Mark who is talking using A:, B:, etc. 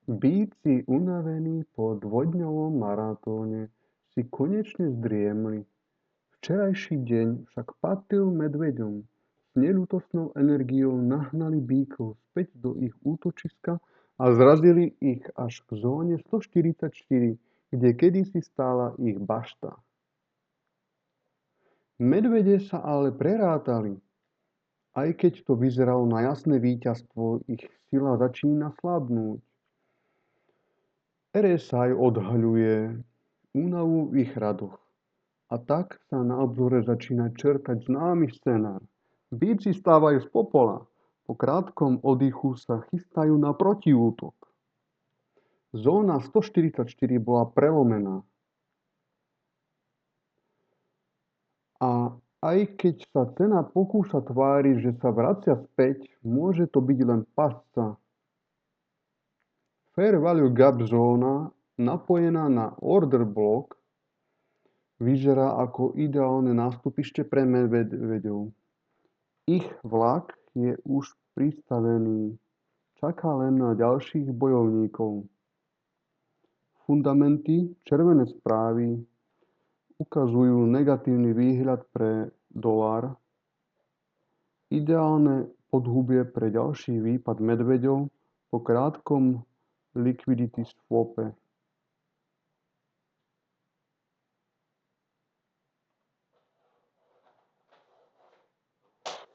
A: Býci unavení po dvojdňovom maratóne si konečne zdriemli. Včerajší deň však patril medveďom. S neľútostnou energiou nahnali býkov späť do ich útočiska a zrazili ich až k zóne 144, kde kedysi stála ich bašta. Medvede sa ale prerátali. Aj keď to vyzeralo na jasné víťazstvo, ich sila začína slabnúť. RSI odhaľuje únavu v ich radoch. A tak sa na obzore začína črtať známy scenár. Býci stávajú z popola. Po krátkom oddychu sa chystajú na protiútok. Zóna 144 bola prelomená. A aj keď sa cena pokúša tváriť, že sa vracia späť, môže to byť len pasca. Fair Value Gap zóna, napojená na Order Block, vyzerá ako ideálne nástupište pre medveďov. Ich vlak je už pristavený. Čaká len na ďalších bojovníkov. Fundamenty, červené správy, ukazujú negatívny výhľad pre dolár. Ideálne podhubie pre ďalší výpad medveďov po krátkom liquidity swape.